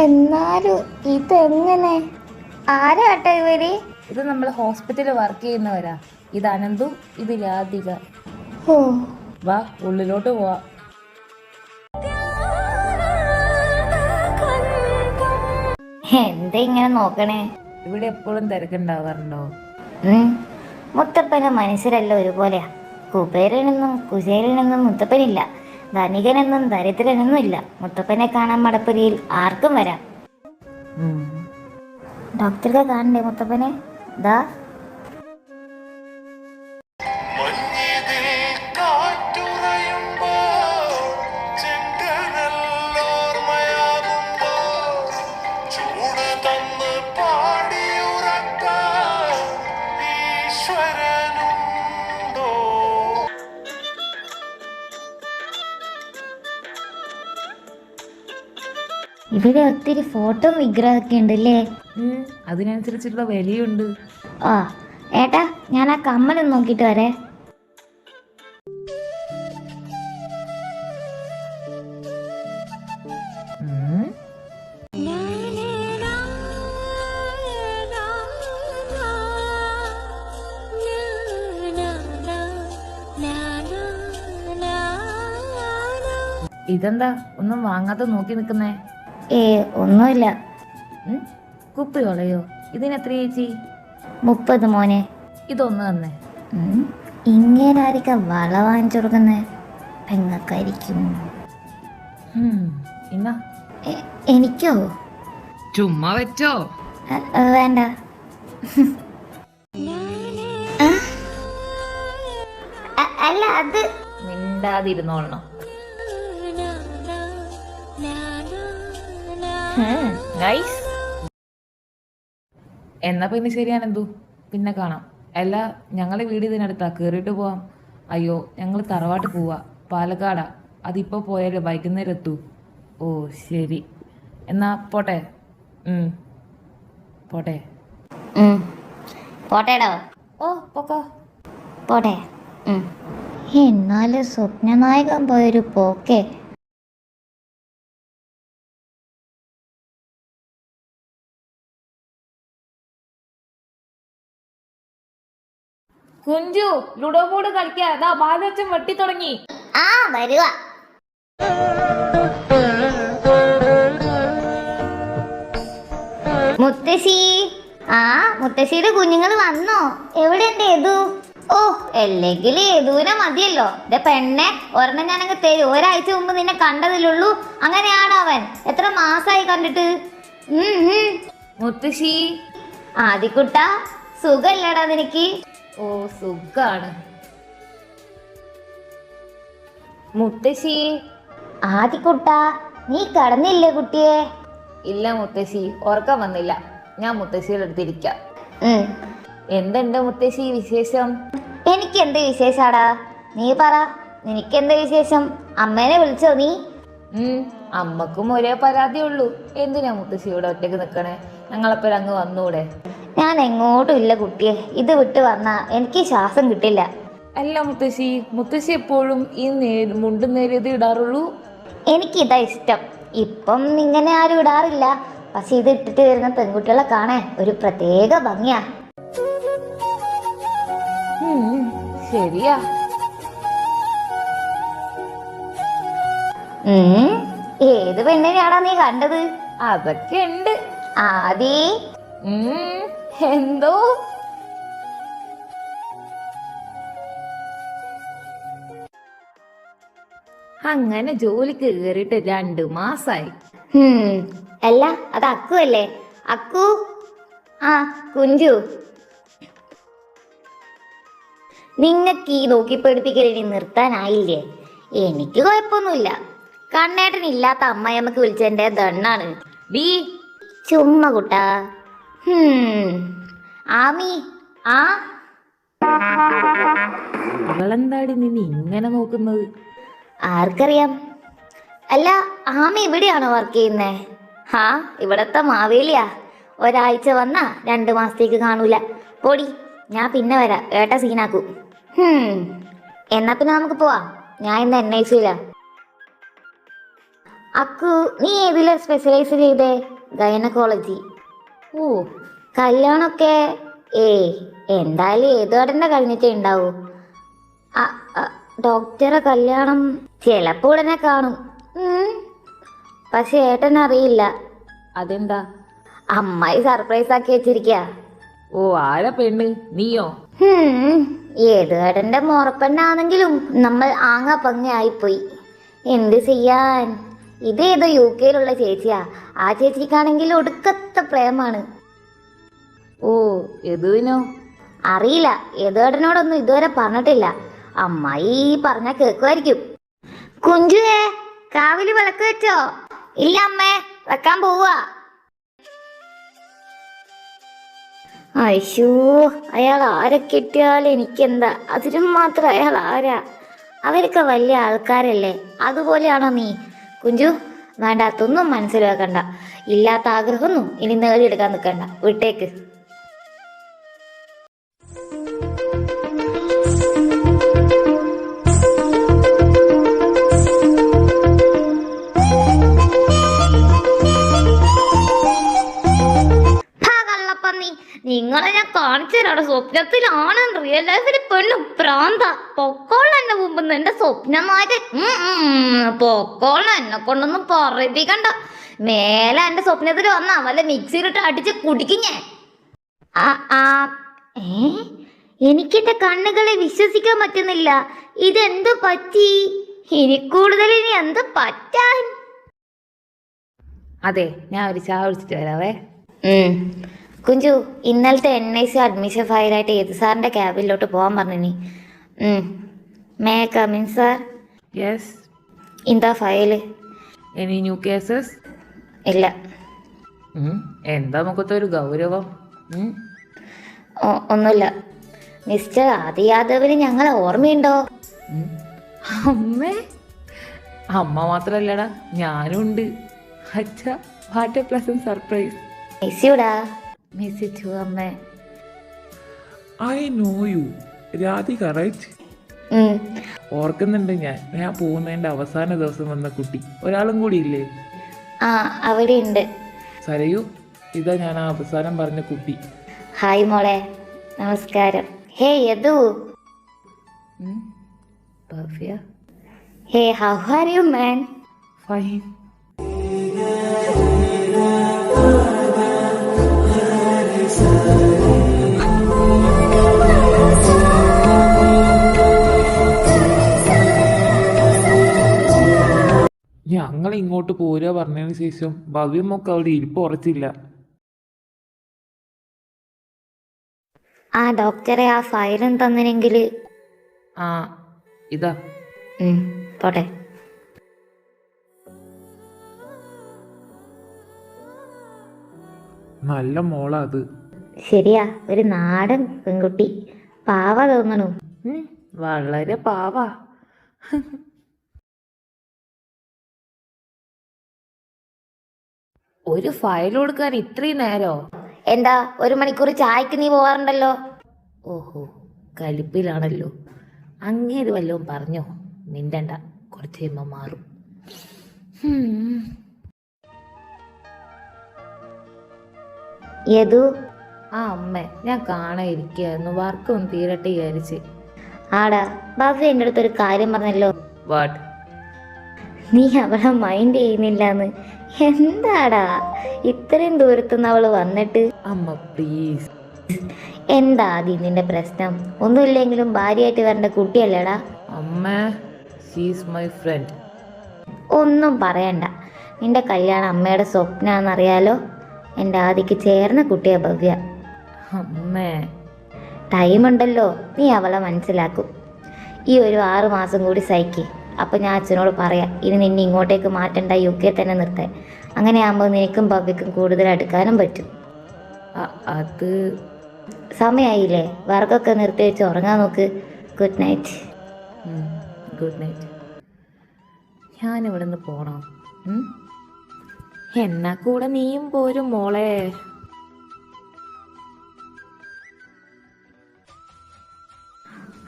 എന്നാലും ഇതെങ്ങനെ? ആരാട്ടോ ഇവര്? ഇത് നമ്മൾ ഹോസ്പിറ്റലിൽ വർക്ക് ചെയ്യുന്നവരാ. ഇത് അനന്തു, ഇത് രാധിക. ഓ, വാ ഉള്ളിലോട്ട് പോവാ. എന്താ ഇങ്ങനെ നോക്കണേ? ഇവിടെ എപ്പോഴും തിരക്കുണ്ടാവാറുണ്ടോ? മുത്തപ്പന് മനുഷ്യരല്ല ഒരുപോലെയാ. കുബേരനെന്നും കുചേരനെന്നും മുത്തപ്പനില്ല, ധനികനെന്നും ദരിദ്രനെന്നും ഇല്ല. മുത്തപ്പനെ കാണാൻ മടപ്പുരിയിൽ ആർക്കും വരാം. ഡോക്ടർക്ക് കാണണ്ടേ മുത്തപ്പനെ? ദാ ഇവിടെ ഒത്തിരി ഫോട്ടോ വിഗ്രഹമൊക്കെ ഉണ്ടല്ലേ? അതിനനുസരിച്ചുള്ള വിലയുണ്ട്. ആ ഏട്ടാ, ഞാൻ ആ കമ്മലൊന്ന് നോക്കിയിട്ട് വരേ. ഇതെന്താ ഒന്നും വാങ്ങാതെ നോക്കി നിക്കുന്നേ? ഒന്നുമില്ല. കുപ്പി കളയോ? ഇതിനെത്ര ചേച്ചി? 30 മോനെ. ഇതൊന്ന് തന്നെ. ഇങ്ങനായിരിക്കും വള വാങ്ങിച്ചു കൊടുക്കുന്നേ? പെങ്ങക്കായിരിക്കും. എന്നാ എനിക്കോ? ചുമ്മാ വെച്ചോ. വേണ്ട. അല്ല, അത് മിണ്ടാതിരുന്നോളണം. എന്നാ പിന്നെ ശരിയാണെന്തു, പിന്നെ കാണാം. അല്ല, ഞങ്ങളെ വീട് ഇതിനടുത്താ, കേറിയിട്ട് പോവാം. അയ്യോ, ഞങ്ങൾ തറവാട്ട് പോവാ, പാലക്കാടാ. അതിപ്പോ പോയാല് വൈകുന്നേരം എത്തൂ. ഓ ശരി, എന്നാ പോട്ടെ. പോട്ടെ. പോട്ടേടോ. ഓ പോക്കോ. പോട്ടെ. എന്നാലും സ്വപ്നനായകൻ പോയൊരു പോക്കേ. കുഞ്ചു, ലുഡോ ബോർഡ് കളിക്കാ. ബാലച്ചൻ വെട്ടി തുടങ്ങി. ആ വരുക. മുത്തശ്ശി. മുത്തശ്ശിയുടെ കുഞ്ഞുങ്ങൾ വന്നോ? എവിടെ ഉണ്ട് യദു? ഓ, അല്ലെങ്കിൽ യദുവിനെ മതിയല്ലോ. ഇതെ പെണ്ണെ, ഒരെണ്ണം ഞാനങ്ങ് തരും. ഒരാഴ്ച മുമ്പ് നിന്നെ കണ്ടതിലുള്ളൂ. അങ്ങനെയാണോ അവൻ? എത്ര മാസമായി കണ്ടിട്ട്? മുത്തശ്ശി. ആദിക്കുട്ട, സുഖല്ലടാ നിനക്ക്? ഓ സുഖാണ് മുത്തശ്ശി. ആദിക്കുട്ട, നീ കടന്നില്ലേ കുട്ടിയെ? ഇല്ല മുത്തശ്ശി, ഉറക്കം വന്നില്ല. ഞാൻ മുത്തശ്ശിയുടെ അടുത്തിരിക്കാം. എന്തുണ്ട് മുത്തശ്ശി വിശേഷം? എനിക്ക് എന്ത് വിശേഷാടാ? നീ പറ, നിനക്ക് എന്ത് വിശേഷം? അമ്മേനെ വിളിച്ചോ നീ? അമ്മക്കും ഒരേ പരാതിയുള്ളൂ. എന്തിനാ മുത്തശ്ശിയുടെ ഒറ്റക്ക് നിക്കണേ? ഞങ്ങളെപ്പോഴും അങ്ങ് വന്നൂടെ? ഞാൻ എങ്ങോട്ടും ഇല്ല കുട്ടിയെ. ഇത് വിട്ട് വന്നാ എനിക്ക് ശ്വാസം കിട്ടില്ല. അല്ല മുത്തശ്ശി, മുത്തശ്ശി എപ്പോഴും ഈ മുണ്ടും നേരിയത് ഇടാറുള്ളൂ? എനിക്കിതാ ഇഷ്ടം. ഇപ്പം ഇങ്ങനെ ആരും ഇടാറില്ല. പക്ഷെ ഇത് ഇട്ടിട്ട് വരുന്ന പെൺകുട്ടികളെ കാണാൻ ഒരു പ്രത്യേക ഭംഗിയാ. ശരിയാ. ഏത് പെണ്ണിനെയാടാ നീ കണ്ടത്? അതൊക്കെ ഉണ്ട്. ആദി. എന്തോ? അങ്ങനെ ജോലിക്ക് കയറിയിട്ട് 2 മാസായി. അല്ല, അത് അക്കു അല്ലേ? അക്കു. കുഞ്ചു, നിങ്ങക്ക് ഈ നോക്കിപ്പെടുപ്പിക്കലിനി നിർത്താനായില്ലേ? എനിക്ക് കുഴപ്പമൊന്നുമില്ല. കണ്ണേട്ടൻ ഇല്ലാത്ത അമ്മയമ്മക്ക് വിളിച്ചെന്റെ ദണ്ണാണ്. ഡീ ചുമ്മാ കുട്ടാ. ആമി. അവളെന്താടി നിന്നെ ഇങ്ങനെ നോക്കുന്നത്? ആർക്കറിയാം. അല്ല, ആമി ഇവിടെയാണോ വർക്ക് ചെയ്യുന്നേ? ഇവിടത്തെ മാവേലിയാ. ഒരാഴ്ച വന്നാ 2 മാസത്തേക്ക് കാണൂല. പൊടി, ഞാൻ പിന്നെ വരാം. ഏട്ട സീനാക്കൂ. എന്നാ പിന്നെ നമുക്ക് പോവാം. ഞാൻ ഇന്ന് NIC-ലാ. അക്കു, നീ ഏതിലാ സ്പെഷ്യലൈസ് ചെയ്തേ? ഗൈനക്കോളജി. ഓ, കല്യാണമൊക്കെ എന്തായാലും ഏതോടന്നെ കഴിഞ്ഞിട്ടേ ഉണ്ടാവൂ. ഡോക്ടറെ കല്യാണം ചിലപ്പോൾ ഉടനെ കാണും. പക്ഷെ ഏട്ടൻ അറിയില്ല. അതെന്താ? അമ്മായി സർപ്രൈസ് ആക്കി വെച്ചിരിക്ക. ഓ, ആരാ പെണ്ണ്? നീയോ? ഏതുകടന്റെ മോറപ്പെണ്ണാണെങ്കിലും നമ്മൾ ആങ്ങ പങ്ങായിപ്പോയി. എന്ത് ചെയ്യാൻ? ഇതേതോ UK ചേച്ചിയാ. ആ ചേച്ചിക്കാണെങ്കിൽ ഒടുക്കത്തെ പ്രേമാണ്. ഓ, യദുവിനോ? അറിയില്ല, ഏതുകടനോടൊന്നും ഇതുവരെ പറഞ്ഞിട്ടില്ല. അമ്മായി പറഞ്ഞ കേക്കുമായിരിക്കും. കുഞ്ചുവേ, കാവില് വിളക്ക് വെച്ചോ? ഇല്ല അമ്മേ, വെക്കാൻ പോവാ. അയ്യോ, അയാൾ ആരെ കിട്ടിയാൽ എനിക്കെന്താ? അതിനും മാത്രം അയാൾ ആരാ? അവരൊക്കെ വലിയ ആൾക്കാരല്ലേ. അതുപോലെയാണോ നീ? കുഞ്ചു, വേണ്ടാത്തൊന്നും മനസ്സിൽ വെക്കണ്ട. ഇല്ലാത്ത ആഗ്രഹമൊന്നും ഇനി നേടിയെടുക്കാൻ നിൽക്കണ്ട. വിട്ടേക്ക്. നിങ്ങളെ ഞാൻ കാണിച്ചു തരാം. സ്വപ്നത്തിലാണ്, റിയൽ ലൈഫിൽ പെണ്ണും പ്രാന്ത. പൊക്കോള എന്നെ മുമ്പ് എന്റെ സ്വപ്നമാര്. പൊക്കോള, എന്നെ കൊണ്ടൊന്നും പറയിപ്പിക്കണ്ട. മേലെ എന്റെ സ്വപ്നത്തിൽ വന്നാ വല്ല മിക്സിയിലിട്ട് അടിച്ച് കുടിക്കും ഞാൻ. എനിക്കെന്റെ കണ്ണുകളെ വിശ്വസിക്കാൻ പറ്റുന്നില്ല. ഇതെന്തു പറ്റി? ഇനി കൂടുതൽ ഇനി എന്ത് പറ്റാൻ? അതെ, ഞാൻ ഒരു ചായ കുടിച്ചിട്ട് വരാവേ. കുഞ്ചു, ഇന്നലത്തെ NIC അഡ്മിഷൻ ഫയലായിട്ട് ഏത് സാറിന്റെ ക്യാബിലോട്ട് പോകാൻ പറഞ്ഞു. May come in sir? യെസ്. എന്താ ഫയല്? Any new cases? ഇല്ല. എന്താ മുഖത്തൊരു ഗൗരവം? ഒന്നുമില്ല. മിസ്റ്റർ ആദി യാദവിന് ഞങ്ങളെ ഓർമ്മയുണ്ടോ? അമ്മേ, അമ്മ മാത്രല്ലടാ, ഞാനും ഉണ്ട്. അച്ഛാ, വാട്ട് എ പ്ലസന്റ് സർപ്രൈസ്. മിസ്യൂടാ. മിസ് ടു അമ്മേ. I know you, Radhika right? ഓർക്കുന്നുണ്ട്. ഞാൻ പോകുന്നതിന്റെ അവസാന ദിവസം വന്ന കുട്ടി. ഒരാളും കൂടി ഇല്ലേ? അവിടെ ഉണ്ട്. സരയു, ഇതാ ഞാൻ ആ അവസാനം പറഞ്ഞ കുട്ടി. ഹായ് മോളെ, നമസ്കാരം. Hey Yadu. Bhavya. Hey, how are you man? Fine. ഞങ്ങൾ ഇങ്ങോട്ട് പോരുക പറഞ്ഞതിന് ശേഷം ഭവ്യമൊക്കെ അവിടെ ഇരിപ്പ് ഉറച്ചില്ല. ഡോക്ടറെ ആ ഫയലും തന്നിനെങ്കിൽ. ഇതാ. പോട്ടെ. നല്ല മോളാ അത്. ശരിയാ, ഒരു നാടൻ പെൺകുട്ടി. പാവ തോന്നണു. വളരെ പാവാ. ഒരു ഫയൽ കൊടുക്കാൻ ഇത്രയും നേരോ? എന്താ, 1 മണിക്കൂർ ചായക്ക് നീ പോവാറുണ്ടല്ലോ. ഓഹോ, കലിപ്പിലാണല്ലോ. അങ്ങേര് വല്ലതും പറഞ്ഞോ? മിണ്ടണ്ട, കുറച്ച് കഴിയുമ്പോൾ മാറും. യദു. അമ്മേ, ഞാൻ കാണാൻ ഇരിക്കുകയായിരുന്നു. വർക്കൊന്നും തീരട്ടെ വിചാരിച്ച്. ആടാ, ഭവ്യ എൻ്റെ അടുത്തൊരു കാര്യം പറഞ്ഞല്ലോ. വാട്ട്? നീ അവളെ മൈൻഡ് ചെയ്യുന്നില്ലാന്ന്. എന്താടാ, ഇത്രയും ദൂരത്തുനിന്ന് അവള് വന്നിട്ട്? അമ്മ പ്ലീസ്. എന്താ ആദ്യം നിന്റെ പ്രശ്നം? ഒന്നുമില്ലെങ്കിലും ഭാര്യയായിട്ട് വരേണ്ട കുട്ടിയല്ലേടാ. അമ്മ, ഷീസ് മൈ ഫ്രണ്ട്. ഒന്നും പറയണ്ട. നിന്റെ കല്യാണം അമ്മയുടെ സ്വപ്നാന്നറിയാലോ. എൻ്റെ ആദിക്ക് ചേർന്ന കുട്ടിയാ ഭവ്യ. അമ്മേ, ടൈമുണ്ടല്ലോ, നീ അവളെ മനസ്സിലാക്കും. ഈ ഒരു 6 മാസം കൂടി സഹിക്ക്. അപ്പം ഞാൻ അച്ഛനോട് പറയാം, ഇനി നിന്നെ ഇങ്ങോട്ടേക്ക് മാറ്റണ്ട, UK തന്നെ നിർത്താൻ. അങ്ങനെ ആകുമ്പോൾ നിനക്കും ഭവ്യക്കും കൂടുതൽ അടുക്കാനും പറ്റും. അത് സമയമായില്ലേ, വർക്കൊക്കെ നിർത്തി വെച്ച് ഉറങ്ങാൻ നോക്ക്. Good night. Good night. ഞാനിവിടെ നിന്ന് പോണോ? എന്നാ കൂടെ നീയും പോരും മോളെ.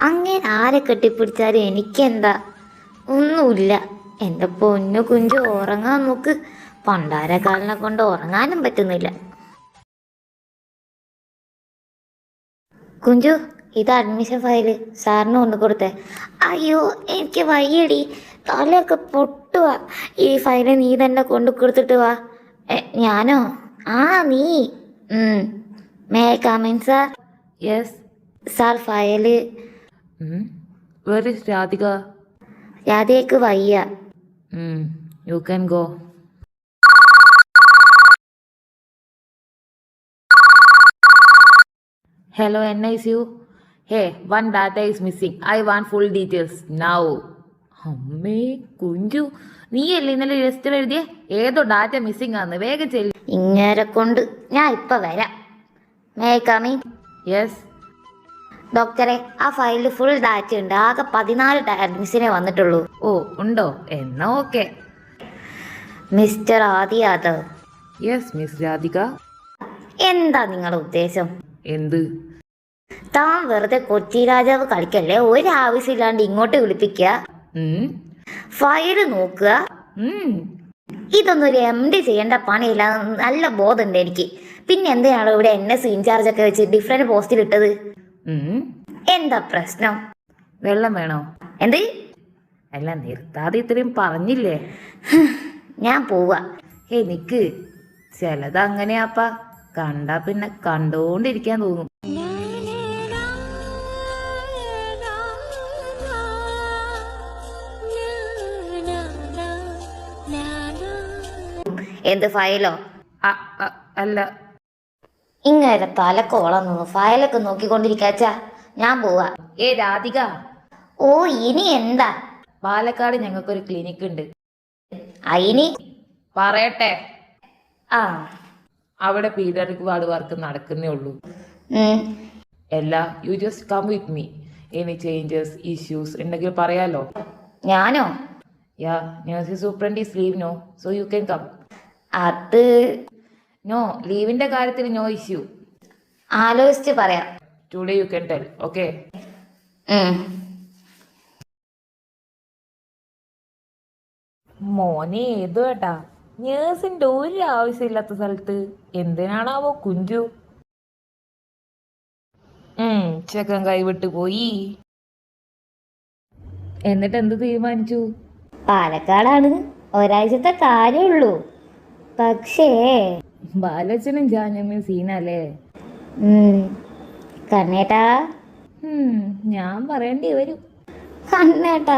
അങ്ങനെ ആരെ കെട്ടിപ്പിടിച്ചാലും എനിക്കെന്താ? ഒന്നുമില്ല. എൻ്റെ പൊന്നു കുഞ്ചു ഉറങ്ങാൻ നോക്ക്. പണ്ടാരക്കാലിനെ കൊണ്ട് ഉറങ്ങാനും പറ്റുന്നില്ല. കുഞ്ചു, ഇത് അഡ്മിഷൻ ഫയല് സാറിന് കൊണ്ടു കൊടുത്തേ. അയ്യോ എനിക്ക് വയ്യടി, തലയൊക്കെ പൊട്ടുക. ഈ ഫയല് നീ തന്നെ കൊണ്ടു കൊടുത്തിട്ട് വാ. ഞാനോ? ആ നീ. May I come in sir? Yes. Sir file. Where is Radhika? രാധയ്ക്ക് വയ്യ. You can go. Hello, NICU. Hey, one data is missing. I want full details now. അമ്മേ കുഞ്ചു, നീയല്ലേ ഇന്നലെ രജിസ്റ്റർ എഴുതിയേ? ഏതോ ഡാറ്റ മിസ്സിംഗ് ആണ്. വേഗം ചെല്ലു. ഇങ്ങനെ കൊണ്ട് ഞാൻ ഇപ്പൊ വരാം. May I come in? Yes. ഡോക്ടറെ, ആ ഫയലിൽ ഫുൾ ഡാറ്റ ഉണ്ട്. ആകെ 14 അഡ്മിഷനെ വന്നിട്ടുള്ളൂ. ഓ ഉണ്ടോ? എന്നാ okay. Mister Adi Yadav. Yes miss Radhika. എന്താ നിങ്ങളുടെ ഉദ്ദേശം? എന്ത്? താൻ വെറുതെ കൊച്ചി രാജാവ് കളിക്കല്ലേ. ഒരു ആവശ്യമില്ലാണ്ട് ഇങ്ങോട്ട് വിളിപ്പിക്കുക, ഫയല് നോക്കുക. ഇതൊന്നും ഒരു MD ചെയ്യേണ്ട പണിയില്ല. നല്ല ബോധമുണ്ട് എനിക്ക്. പിന്നെ എന്തിനാണ് ഇവിടെ NS ഇൻചാർജ് ഒക്കെ വെച്ച് ഡിഫറെന്റ് പോസ്റ്റിൽ ഇട്ടത്? എന്താ പ്രശ്നം? വെള്ളം വേണോ? എന്ത്? അല്ല നിർത്താതെ ഇത്രയും പറഞ്ഞില്ലേ. ഞാൻ പോവാ. നിക്ക്, ചിലത് അങ്ങനെയാപ്പാ. കണ്ടാ പിന്നെ കണ്ടോണ്ടിരിക്കാൻ തോന്നും. എന്ത് ഫയലോ? അല്ല, ഇങ്ങനെ തലക്കോളം നിന്നു ഫയലൊക്കെ നോക്കിക്കൊണ്ടിരിക്കാച്ചാ. ഞാൻ പോവാ. രാധിക. ഓ, ഇനി എന്താ? പാലക്കാട് ഞങ്ങൾക്കൊരു ക്ലിനിക്ക് ഉണ്ട്. അയിനി പറയട്ടെ. ആ, അവിടെ പീഡിയാട്രിക് വാർഡ് വർക്ക് നടക്കുന്നേ ഉള്ളൂ. You just come with me. Any changes issues ഉണ്ടെങ്കിൽ പറയാലോ. ഞാനോ? Nursing superintendent is leave no, so you can come. അത് നോ, ലീവിന്റെ കാര്യത്തിൽ നോ ഇഷ്യൂ. ആലോചിച്ച് പറയാം. Today you can tell. Okay? മോനെ ഏതു കേട്ടാ, നേഴ്സിന്റെ ഒരു ആവശ്യമില്ലാത്ത സ്ഥലത്ത് എന്തിനാണാവോ കുഞ്ചു. ചെക്കൻ കൈവിട്ട് പോയി. എന്നിട്ട് എന്ത് തീരുമാനിച്ചു? പാലക്കാടാണ്, ഒരാഴ്ചത്തെ കാര്യമുള്ളൂ. പക്ഷേ ബാലച്ചനും ജാനമ്മയും സീനല്ലേ. കണ്ണേട്ടാ, ഞാൻ പറയേണ്ടി വരും. കണ്ണേട്ടാ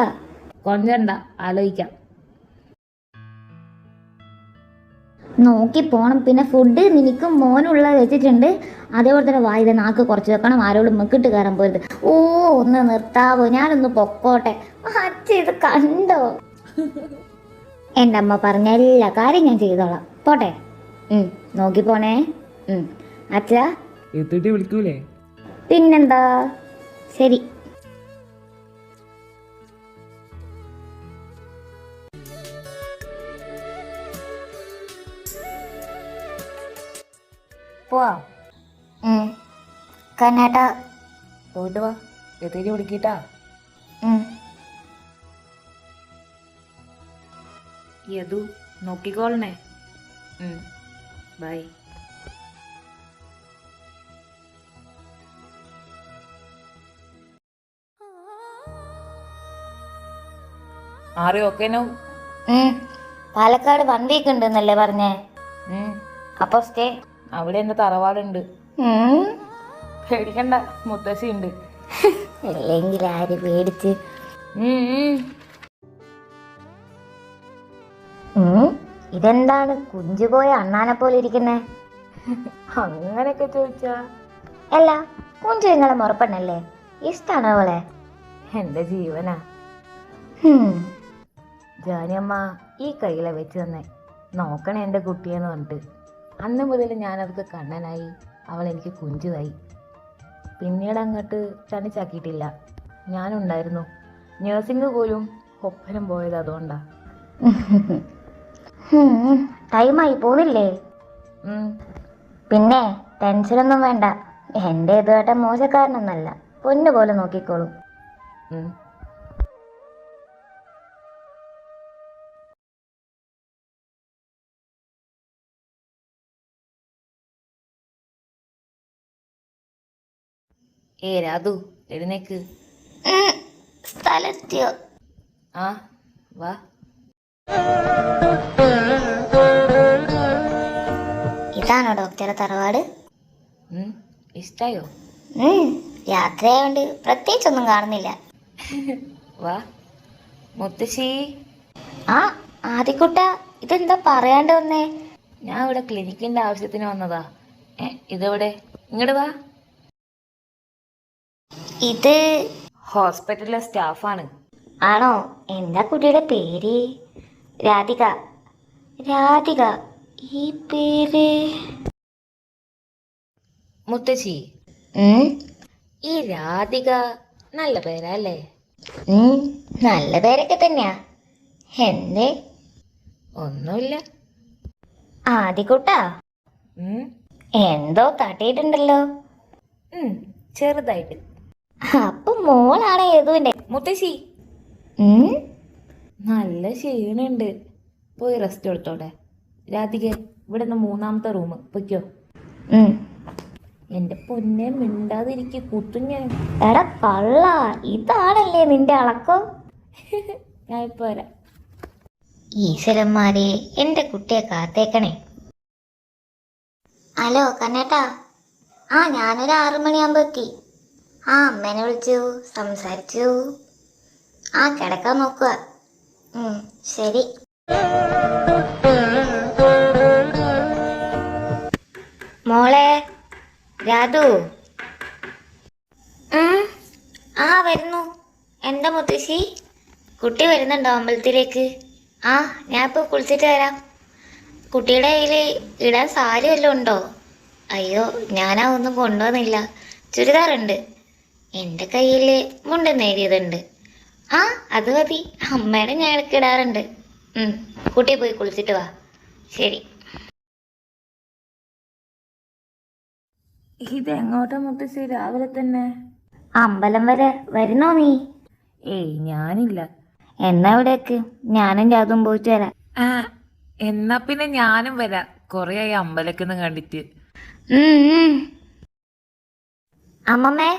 കൊഞ്ചണ്ട, ആലോചിക്കാം. നോക്കി പോണം. പിന്നെ ഫുഡ് നിനക്കും മോനുള്ള വെച്ചിട്ടുണ്ട്. അതേപോലെ തന്നെ വായുധ നാക്ക് കുറച്ച് വെക്കണം. ആരോടും മെക്കിട്ട് കയറാൻ പോരുത്. ഓ, ഒന്ന് നിർത്താവോ? ഞാനൊന്ന് പൊക്കോട്ടെ. അച്ഛ ഇത് കണ്ടോ? എൻ്റെ അമ്മ പറഞ്ഞ എല്ലാ കാര്യം ഞാൻ ചെയ്തോളാം. പോട്ടെ. നോക്കി പോണേ. അച്ഛാ എത്തിട്ട് വിളിക്കൂലേ? പിന്നെന്താ. ശരി. പോവാ. കണ്ണേട്ടാ പോയിട്ട് വാ. എത്തിട്ട് വിളിക്കിട്ടാ. യദു നോക്കിക്കോളണേ. ബൈ. ആരെ ഓക്കെ നോ? പാലക്കാട് വണ്ടിയൊക്കെ ഉണ്ടെന്നല്ലേ പറഞ്ഞേ? അപ്പൊ സ്റ്റേ അവിടെ എന്റെ തറവാടുണ്ട്. പേടിക്കണ്ട, മുത്തശ്ശി ഉണ്ട്. അല്ലെങ്കിൽ ആര് പേടിച്ച്. ഇതെന്താണ് കുഞ്ചു പോയ അണ്ണാനെ പോലെ ഇരിക്കുന്നേ? അങ്ങനെയൊക്കെ ചോദിച്ചാ അല്ല, കുഞ്ചു നിങ്ങളെ മുറപ്പെണ്ണല്ലേ? ഇഷ്ടാണോ അവളെ? എന്റെ ജീവനാ. ജാനിയമ്മ ഈ കയ്യിലെ വെച്ച് തന്നെ നോക്കണേ എൻ്റെ കുട്ടിയെന്ന് പറഞ്ഞിട്ട്. അന്ന് മുതൽ ഞാനവർക്ക് കണ്ണനായി, അവൾ എനിക്ക് കുഞ്ചുവായി. പിന്നീട് അങ്ങോട്ട് തനിച്ചാക്കിയിട്ടില്ല. ഞാനുണ്ടായിരുന്നു. നേഴ്സിംഗ് പോലും ഒപ്പരം പോയത് അതുകൊണ്ടാ. ടൈമായി പോന്നില്ലേ? പിന്നെ ടെൻഷനൊന്നും വേണ്ട. എൻ്റെ ഇതുമായിട്ട് മോശക്കാരനൊന്നല്ല. പൊന്നു പോലെ നോക്കിക്കോളൂ. രാധു എഴുന്നേക്ക്. സ്ഥലത്തെയോ? ആ വാ. ഇതാണോ ഡോക്ടറെ തറവാട്? ഇഷ്ടായോ? യാത്രയായോണ്ട് പ്രത്യേകിച്ചൊന്നും കാണുന്നില്ല. വാ മുത്തശ്ശി. ആ ആദിക്കുട്ട, ഇതെന്താ പറയാണ്ട് വന്നേ? ഞാൻ ഇവിടെ ക്ലിനിക്കിന്റെ ആവശ്യത്തിന് വന്നതാ. ഇതെവിടെ? ഇങ്ങോട്ട് വാ. ഇത് ഹോസ്പിറ്റലിലെ സ്റ്റാഫാണ്. ആണോ? എന്താ കുട്ടിയുടെ പേര്? രാധിക. രാധിക, ഈ പേര്? മുത്തശ്ശി, ഈ രാധിക നല്ല പേരല്ലേ? നല്ല പേരൊക്കെ തന്നെയാ. എന്തേ? ഒന്നുമില്ല. ആദിക്കുട്ടാ, എന്തോ തട്ടിയിട്ടുണ്ടല്ലോ. ചെറുതായിട്ട്. അപ്പൊ മോളാണ് യദുവിന്റെ. മുത്തശ്ശി, നല്ല ക്ഷീണുണ്ട്. പോയി റെസ്റ്റ് എടുത്തോടെ. രാധിക, ഇവിടെ നിന്ന് 3ാമത്തെ റൂം പൊയ്ക്കോ. എന്റെ പൊന്നെ, മിണ്ടാതിരിക്കും, കുത്തും ഞാൻ. എടാ കള്ള, ഇതാണല്ലേ നിന്റെ അളക്കം? ഞാൻ ഇപ്പൊ വരാം. ഈശ്വരന്മാരെ, എന്റെ കുട്ടിയെ കാത്തേക്കണേ. ഹലോ കണ്ണേട്ടാ. ഞാനൊരു 6 മണിയാകുമ്പോ എത്തി. അമ്മേനെ വിളിച്ചു, സംസാരിച്ചു. കിടക്കാൻ നോക്കുക. ശരി. മോളെ രാധു. വരുന്നു. എന്താ മുത്തശ്ശി? കുട്ടി വരുന്നുണ്ടോ അമ്പലത്തിലേക്ക്? ഞാൻ ഇപ്പോൾ കുളിച്ചിട്ട് വരാം. കുട്ടിയുടെ കയ്യിൽ ഇടാൻ സാരി വല്ലതും ഉണ്ടോ? അയ്യോ, ഒന്നും കൊണ്ടുവന്നില്ല. ചുരിദാറുണ്ട്. എൻ്റെ കയ്യിൽ മുണ്ടും നേരിയതുണ്ട്. അത് മതി. അമ്മയുടെ ഞാൻ ഇടയ്ക്ക് ഇടാറുണ്ട്. കുട്ടിയെ പോയി കുളിച്ചിട്ട് വാ. ശരി. ഇതെങ്ങോട്ടാ മുത്തശ്ശി രാവിലെ തന്നെ? അമ്പലം വരെ വരുന്നോ നീ? ഞാനില്ല. എന്നാ ഇവിടേക്ക്, ഞാനും ജാതും പോയിട്ട് വരാം. എന്നാ പിന്നെ ഞാനും വരാം. കൊറേ ആയി അമ്പലക്കുന്ന് കണ്ടിട്ട്. അമ്മമ്മേ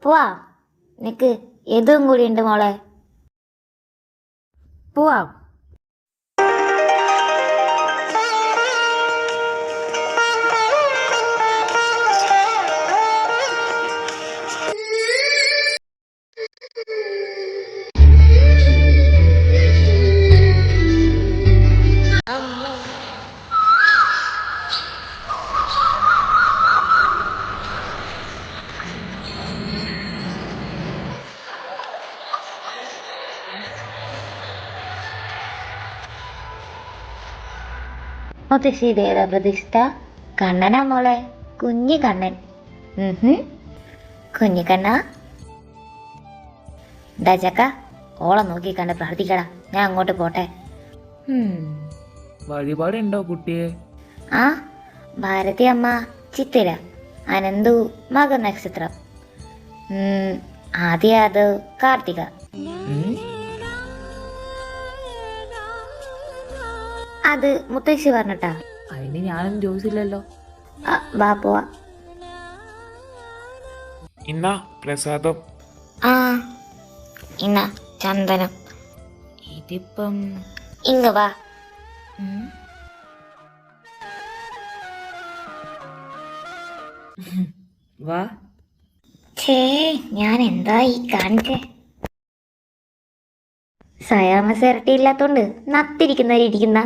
പോവാ. നിക്ക്, എതും കൂടി ഉണ്ട് മോളെ. പോവാം. മുത്തശ്ശിയുടെ ഏതാ പ്രതിഷ്ഠ? കണ്ണനാ മോളെ, കുഞ്ഞി കണ്ണൻ. കുഞ്ഞിക്കണ്ണ. ചക്ക, ഓളെ നോക്കി കണ്ട് പ്രാർത്ഥിക്കടാ. ഞാൻ അങ്ങോട്ട് പോട്ടെ. വഴിപാടുണ്ടോ കുട്ടിയെ? ഭാരതി അമ്മ ചിത്തിര, അനന്തു മകനക്ഷത്രം, ആദ്യ കാർത്തിക. അത് മുത്തശ്ശി പറഞ്ഞിട്ടാ. അതിന് ഞാനൊന്നും ചോദിച്ചില്ലല്ലോ. വാ പോവാ. ഇന്നാ പ്രസാദം. ഇന്ന ചന്ദനം. ഇതിപ്പം ഇങ്ങ് വാ. വാ. ഞാൻ എന്താ ഈ കാണിച്ചേ? സയാമ ഇല്ലാത്തോണ്ട് നത്തിരിക്കുന്നവരിയ്ക്കുന്ന.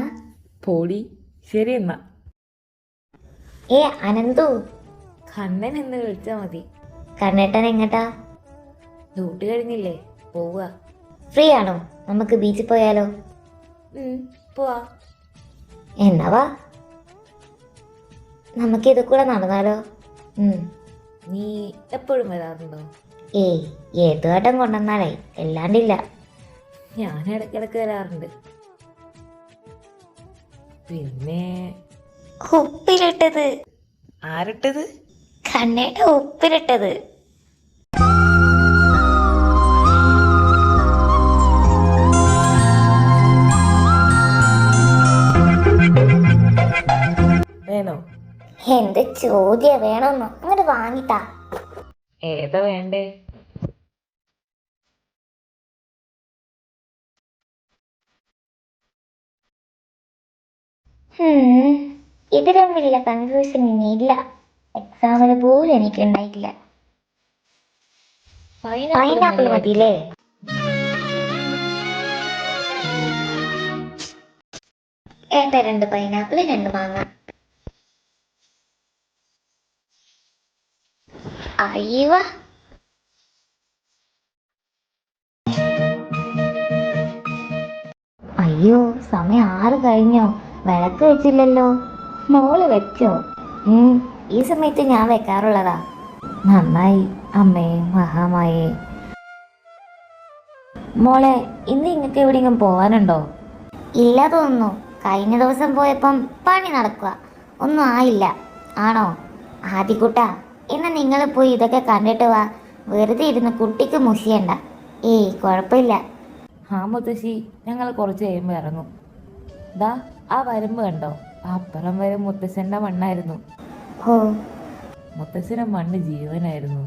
പോടി. ശരി എന്നാ. അനന്തു. കണ്ണൻ എന്ന് വിളിച്ചാ മതി. കണ്ണേട്ടൻ എങ്ങട്ടാ? ഡ്യൂട്ടി കഴിഞ്ഞില്ലേ, പോവുക. ഫ്രീ ആണോ? നമുക്ക് ബീച്ചിൽ പോയാലോ? പോവാ. എന്നാ വാ, നമുക്ക് ഇത് കൂടെ നടന്നാലോ? നീ എപ്പോഴും വരാറുണ്ടോ? ഏതുവട്ടം കൊണ്ടുവന്നാലേ, എല്ലാണ്ടില്ല. ഞാൻ ഇടയ്ക്കിടയ്ക്ക് വരാറുണ്ട്. പിന്നെ ഉപ്പിലിട്ടത്. ആരിട്ടത്? കണ്ണേട്ട ഉപ്പിലിട്ടത്. വേണോ? എന്ത് ചോദ്യ വേണമെന്നോ? അങ്ങോട്ട് വാങ്ങിട്ടാ. ഏതാ വേണ്ടേ? ഇത് തമ്മിലുള്ള കൺഫ്യൂഷൻ ഇനിയില്ല. എക്സാമിന് പോലും എനിക്ക് ഉണ്ടായിട്ടില്ല. പൈനാപ്പിൾ മതിയില്ലേ? വേണ്ട, 2 പൈനാപ്പിൾ 2 മാങ്ങ. അയ്യോ, അയ്യോ, സമയം 6 കഴിഞ്ഞോ? വിളക്ക് വെച്ചില്ലല്ലോ. മോള് വെച്ചോ? ഈ സമയത്ത് ഞാൻ വെക്കാറുള്ളതാ. നന്നായി അമ്മേ മഹാമായേ. മോളെ, ഇന്ന് ഇങ്ങക്ക് എവിടെയെങ്കിലും പോവാനുണ്ടോ? ഇല്ല തോന്നുന്നു. കഴിഞ്ഞ ദിവസം പോയപ്പം പണി നടക്കുക, ഒന്നും ആയില്ല. ആണോ? ആദ്യക്കുട്ടാ, ഇന്ന് നിങ്ങൾ പോയി ഇതൊക്കെ കണ്ടിട്ട് വാ. വെറുതെ ഇരുന്ന് കുട്ടിക്ക് മുഷിയണ്ട. ഏയ് കുഴപ്പമില്ല. ആ മുത്തശ്ശി, ഞങ്ങൾ കുറച്ച് കഴിയുമ്പോൾ ഇറങ്ങും. ദാ ആ വരമ്പ് കണ്ടോ? അപ്പുറം വരെ മുത്തശ്ശൻ്റെ മണ്ണായിരുന്നു. ഓ, മുത്തശ്ശൻ്റെ മണ്ണ് ജീവനായിരുന്നു.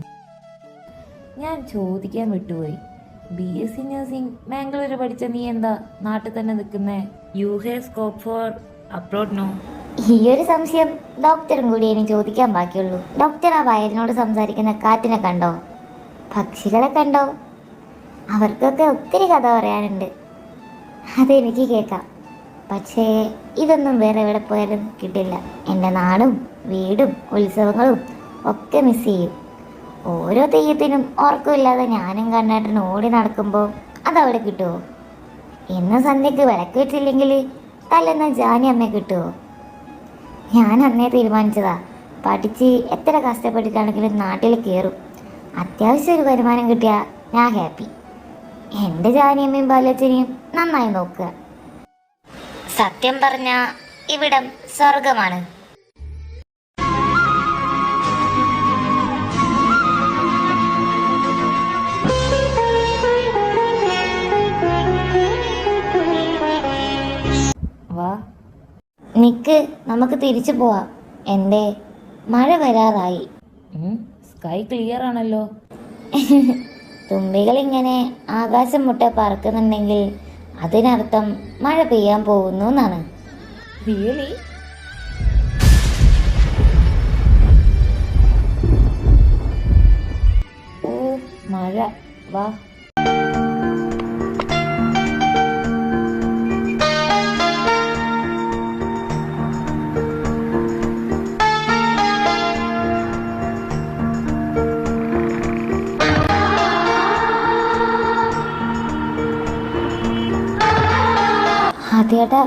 ഞാൻ ചോദിക്കാൻ വിട്ടുപോയി, BSc നഴ്സിംഗ് ബാംഗ്ലൂർ പഠിച്ച നീ എന്താ നാട്ടിൽ തന്നെ നിൽക്കുന്നേ? You have scope for abroad no? ഈ ഒരു സംശയം ഡോക്ടറും കൂടി ഇനി ചോദിക്കാൻ ബാക്കിയുള്ളൂ. ഡോക്ടർ ആ വയലിനോട് സംസാരിക്കുന്ന കാറ്റിനെ കണ്ടോ? പക്ഷികളെ കണ്ടോ? അവർക്കൊക്കെ ഒത്തിരി കഥ പറയാനുണ്ട്. അതെനിക്ക് കേൾക്കാം. പക്ഷേ ഇതൊന്നും വേറെ എവിടെ പോയാലും കിട്ടില്ല. എൻ്റെ നാടും വീടും ഉത്സവങ്ങളും ഒക്കെ മിസ് ചെയ്യും. ഓരോ തെയ്യത്തിനും ഓർക്കമില്ലാതെ ഞാനും കണ്ണേട്ടനും ഓടി നടക്കുമ്പോൾ അതവിടെ കിട്ടുമോ? ഇന്ന് സന്ധ്യക്ക് വിളക്ക് വെച്ചില്ലെങ്കിൽ തലേന്ന് ജാനി അമ്മയെ കിട്ടുമോ? ഞാൻ അന്നേ തീരുമാനിച്ചതാ, പഠിച്ച് എത്ര കഷ്ടപ്പെട്ടിട്ടാണെങ്കിലും നാട്ടിൽ കയറും. അത്യാവശ്യം ഒരു വരുമാനം കിട്ടിയാൽ ഞാൻ ഹാപ്പി. എൻ്റെ ജാനിയമ്മയും ബാലച്ചനെയും നന്നായി നോക്കുക. സത്യം പറഞ്ഞ ഇവിടം സ്വർഗമാണ്. വാ, നിക്ക്, നമുക്ക് തിരിച്ചു പോവാം. എന്തേ, മഴ വരാറായി. സ്കൈ ക്ലിയർ ആണല്ലോ. തുമ്പികൾ ഇങ്ങനെ ആകാശം മുട്ട പറക്കുന്നുണ്ടെങ്കിൽ അതിനർത്ഥം മഴ പെയ്യാൻ പോകുന്നു എന്നാണ്. റിയലി? ഓ, മഴ. വാ. അതേട്ടാ,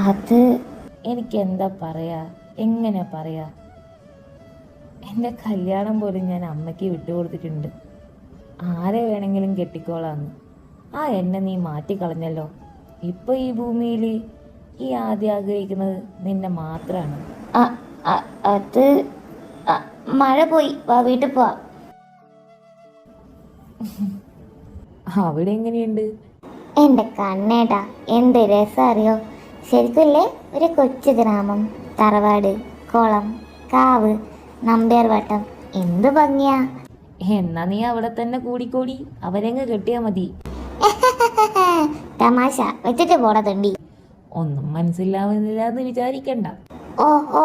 അത് എനിക്ക് എന്താ പറയാ, എങ്ങനെ പറയാ? എൻ്റെ കല്യാണം പോലും ഞാൻ അമ്മയ്ക്ക് വിട്ടുകൊടുത്തിട്ടുണ്ട്. ആരെ വേണമെങ്കിലും കെട്ടിക്കോളാന്ന്. ആ എന്നെ നീ മാറ്റിക്കളഞ്ഞല്ലോ. ഇപ്പൊ ഈ ഭൂമിയിൽ ഈ ആദ്യം ആഗ്രഹിക്കുന്നത് നിന്നെ മാത്രമാണ്. അത് മഴ പോയി, വാ വീട്ടിൽ പോവാ. അവിടെ എങ്ങനെയുണ്ട്? എൻ്റെ കണ്ണേട്ടാ, എന്ത് രസം അറിയോ? ശരിക്കില്ലേ, ഒരു കൊച്ചു ഗ്രാമം, തറവാട്, കുളം, കാവ്, നമ്പ്യാർ വട്ടം, എന്ത് ഭംഗിയാ. എന്നാ നീ അവിടെ തന്നെ കൂടിക്കൂടി അവരെങ്ങ് കെട്ടിയാ മതി. തമാശ വെച്ചിട്ട് പോടാ തണ്ടി. ഒന്നും മനസ്സിലാവുന്നില്ല എന്ന് വിചാരിക്കണ്ട. ഓ ഓ,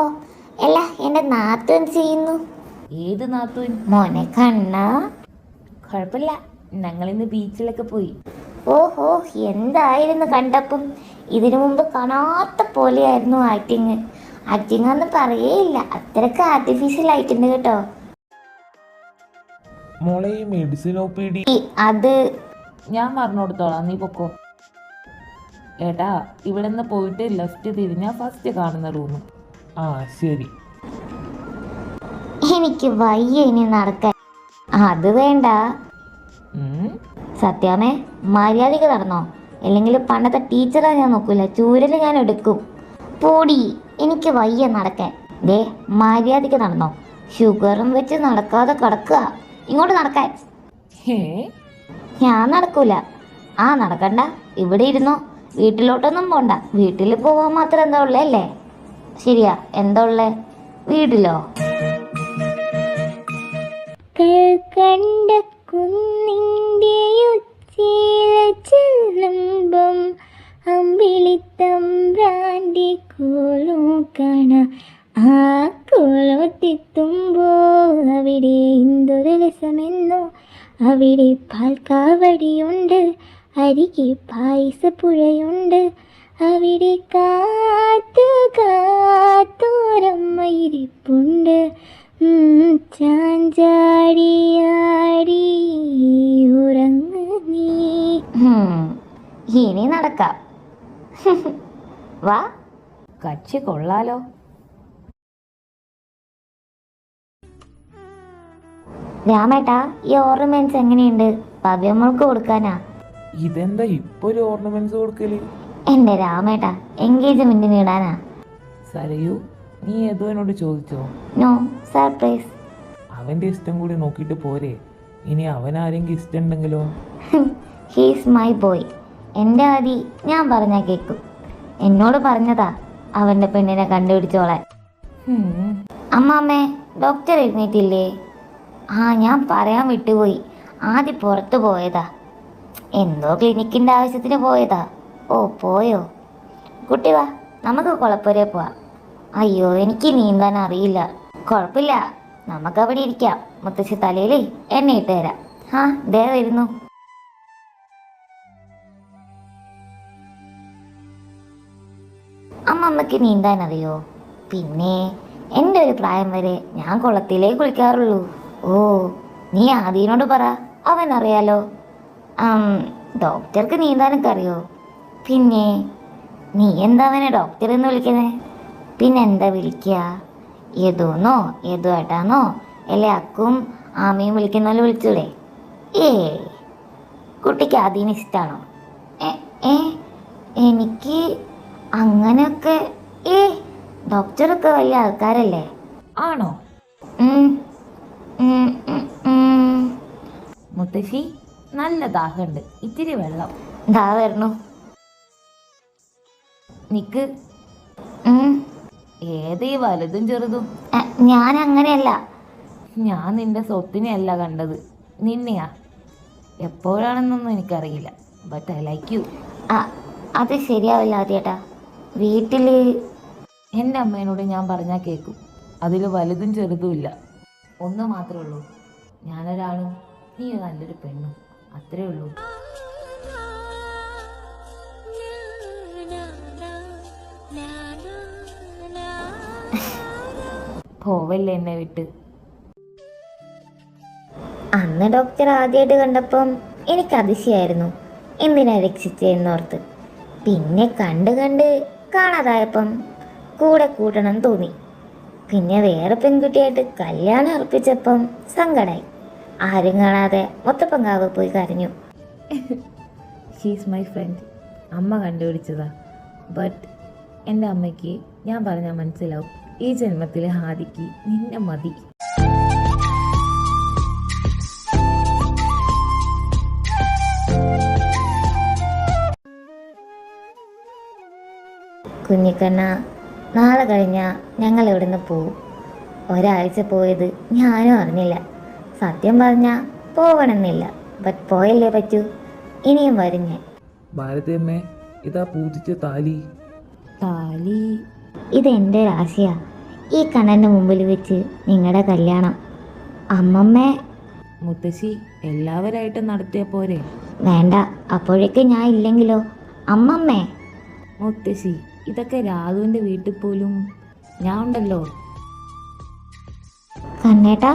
അല്ല, എൻ്റെ നാത്തൂൻ ചെയ്യുന്നു. ഏത് നാത്തൂൻ? മോനെ കണ്ണാ. കുഴപ്പമില്ല, ഞങ്ങളിന്ന് ബീച്ചിലൊക്കെ പോയി. ഓഹോ, എന്തായിരുന്നു കണ്ടപ്പം? ഇതിനു മുമ്പ് കാണാത്ത പോലെയായിരുന്നു ആക്ടിങ്. ആക്ടിങ് ഒന്നും പറയേയില്ല, അത്രക്ക് ആർട്ടിഫിഷ്യൽ ആയിട്ടുണ്ട് കേട്ടോ. മോളെ ഈ മെഡിസിൻ OPD അത് ഞാൻ പറഞ്ഞു കൊടുത്തോളാം, നീ പൊക്കോ. ഏട്ടാ, ഇവിടെ നിന്ന് പോയിട്ട് ലെഫ്റ്റ് തിരിഞ്ഞാ ഫസ്റ്റ് കാണുന്ന റൂം. ആ ശരി. എനിക്ക് വയ്യ ഇനി നടക്കാൻ. അത് വേണ്ട. സത്യാമേ, മര്യാദയ്ക്ക് നടന്നോ, അല്ലെങ്കിൽ പണ്ടത്തെ ടീച്ചറെ ഞാൻ നോക്കൂല, ചൂരല് ഞാൻ എടുക്കും. പോടി, എനിക്ക് വയ്യ നടക്കാൻ. ദേ, മര്യാദയ്ക്ക് നടന്നോ. ഷുഗറും വെച്ച് നടക്കാതെ കിടക്കുക. ഇങ്ങോട്ട് നടക്കാൻ. ഞാൻ നടക്കൂല. നടക്കണ്ട, ഇവിടെ ഇരുന്നോ. വീട്ടിലോട്ടൊന്നും പോണ്ട. വീട്ടിൽ പോവാൻ മാത്രം എന്താ ഉള്ളേ അല്ലേ? ശരിയാ, എന്താ ഉള്ളേ വീട്ടിലോ? കണ്ട കുന്നിൻ്റെ ഉച്ചയില ചെല്ലുമ്പം അമ്പിളിത്തമ്പ്രാൻ്റെ കോലോ കാണാം. ആ കോലോത്തെത്തുമ്പോ അവിടെ എന്തൊരു രസമെന്നോ. അവിടെ പാൽക്കാവടിയുണ്ട്, അരികെ പായസപ്പുഴയുണ്ട്. അവിടെ കാത്തോരമ്മയിരിപ്പുണ്ട്. ചാഞ്ചാടിയാടി ഉറങ്ങ് നീ. ഇനി നടക്കാം. വാ. കക്ഷി കൊള്ളാലോ. രാമേട്ടാ, ഈ ഓർണമെന്റ്സ് എങ്ങനെയുണ്ട്? പവ്യമ്മൾക്ക് കൊടുക്കാനാ. ഇതെന്താ ഇപ്പൊ ഒരു ഓർണമെന്റ്സ് കൊടുക്കല്? എന്റെ രാമേട്ടാ, എൻഗേജ്മെന്റിന് ഇടാനാ. സരയു, നീ യദുവിനോട് ചോദിച്ചോ? No, surprise. അവന്റെ ഇഷ്ടം കൂടി നോക്കിയിട്ട് പോരെ. ഇനി അവൻ ആരെങ്കിലും ഇഷ്ടമുണ്ടെങ്കിലോ? He's my boy. എൻ്റെ ആദി ഞാൻ പറഞ്ഞാൽ കേൾക്കും. എന്നോട് പറഞ്ഞതാ അവൻ്റെ പെണ്ണിനെ കണ്ടുപിടിച്ചോളാൻ. അമ്മാമ്മേ, ഡോക്ടർ എഴുന്നേറ്റില്ലേ? ആ, ഞാൻ പറയാൻ വിട്ടുപോയി. ആദ്യം പുറത്തു പോയതാ. എന്തോ ക്ലിനിക്കിൻ്റെ ആവശ്യത്തിന് പോയതാ. ഓ, പോയോ? കുട്ടി വാ, നമുക്ക് കുളപ്പുരേ പോവാം. അയ്യോ, എനിക്ക് നീന്താൻ അറിയില്ല. കുഴപ്പമില്ല, നമുക്കവിടെ ഇരിക്കാം. മുത്തശ്ശി തലയിൽ എണ്ണയിട്ട് തരാം. ആ, ദേ വരുന്നു. അമ്മമ്മക്ക് നീന്താൻ അറിയോ? പിന്നെ എൻ്റെ ഒരു പ്രായം വരെ ഞാൻ കുളത്തിലേ കുളിക്കാറുള്ളൂ. ഓ, നീ ആദീനോട് പറ, അവൻ അറിയാലോ. ഡോക്ടർക്ക് നീന്താനൊക്കെ അറിയോ? പിന്നെ നീ എന്താ അവനെ ഡോക്ടർ എന്ന് വിളിക്കുന്നേ? പിന്നെന്താ വിളിക്കുക? യദുന്നോ, യദു ഏട്ടാന്നോ, അല്ലെ അക്കും ആമയും വിളിക്കുന്ന പോലെ വിളിച്ചൂടെ? കുട്ടിക്ക് ആദീനെ ഇഷ്ടമാണോ? എനിക്ക് അങ്ങനെയൊക്കെ. ഡോക്ടറൊക്കെ വലിയ ആൾക്കാരല്ലേ? ആണോ? മുത്തശ്ശി, നല്ല ദാഹമുണ്ട്, ഇത്തിരി വെള്ളം. ദാ വരണു. നിക്ക്. ഏതീ വലുതും ചെറുതും? ഞാൻ അങ്ങനെയല്ല. ഞാൻ നിന്റെ സ്വത്തിനെയല്ല കണ്ടത്, നിന്നെയാ. എപ്പോഴാണെന്നൊന്നും എനിക്കറിയില്ല, ബട്ട് ഐ ലൈക്ക് യു. അത് ശരിയാവില്ല ആദ്യേട്ടാ. വീട്ടിൽ എൻ്റെ അമ്മേനോട് ഞാൻ പറഞ്ഞാൽ കേൾക്കും. അതിൽ വലുതും ചെറുതും ഇല്ല, ഒന്ന് മാത്രമേ ഉള്ളൂ. ഞാനൊരാണും നീ നല്ലൊരു പെണ്ണും, അത്രേ ഉള്ളൂ. പോവല്ലേ എന്നെ വിട്ട്. അന്ന് ഡോക്ടർ ആദ്യമായിട്ട് കണ്ടപ്പം എനിക്ക് അതിശയായിരുന്നു, എന്തിനാ രക്ഷിച്ചെന്നോർത്ത്. പിന്നെ കണ്ട് കാണാതായപ്പം കൂടെ കൂട്ടണം തോന്നി. പിന്നെ വേറെ പെൺകുട്ടിയായിട്ട് കല്യാണം അർപ്പിച്ചപ്പം സങ്കടായി. ആരും കാണാതെ ഒത്തപ്പങ്കാവ് പോയി കരഞ്ഞു. She's my friend. അമ്മ കണ്ടുപിടിച്ചതാ. ബട്ട് എൻ്റെ അമ്മയ്ക്ക് ഞാൻ പറഞ്ഞാൽ മനസ്സിലാവും. ഈ ജന്മത്തിലെ ഹാദിക്ക് നിന്നെ മതി. കുഞ്ഞിക്കണ്ണ, നാളെ കഴിഞ്ഞാൽ ഞങ്ങൾ ഇവിടുന്ന് പോവും. ഒരാഴ്ച പോയത് ഞാനും അറിഞ്ഞില്ല. സത്യം പറഞ്ഞാൽ പോകണമെന്നില്ല, ബട്ട് പോയല്ലേ പറ്റൂ. ഇനിയും വരും ഞാൻ. ഭാരതമ്മേ, ഇതാ പൂജിച്ച താലി. താലി? ഇതെൻ്റെ രാശിയാ. ഈ കണ്ണൻ്റെ മുമ്പിൽ വെച്ച് നിങ്ങളുടെ കല്യാണം. അമ്മമ്മേ. മുത്തശ്ശി, എല്ലാവരായിട്ടും നടത്തിയ പോരെ? വേണ്ട, അപ്പോഴേക്കും ഞാൻ ഇല്ലെങ്കിലോ? അമ്മമ്മേ. മുത്തശ്ശി, ഇതൊക്കെ രാഘുവിൻ്റെ വീട്ടിൽ പോലും ഞാൻ ഉണ്ടല്ലോ. കണ്ണേട്ടാ.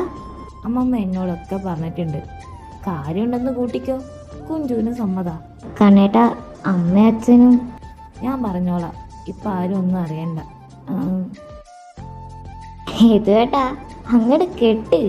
അമ്മമ്മ എന്നോടൊക്കെ പറഞ്ഞിട്ടുണ്ട്. കാര്യമുണ്ടെന്ന് കൂട്ടിക്കോ, കുഞ്ചുവിന് സമ്മതാ. കണ്ണേട്ടാ, അമ്മയും അച്ഛനും ഞാൻ പറഞ്ഞോളാം, ഇപ്പം ആരും ഒന്നും അറിയണ്ട. ഇത് കേട്ടാ, അങ്ങോട്ട് കെട്ട്.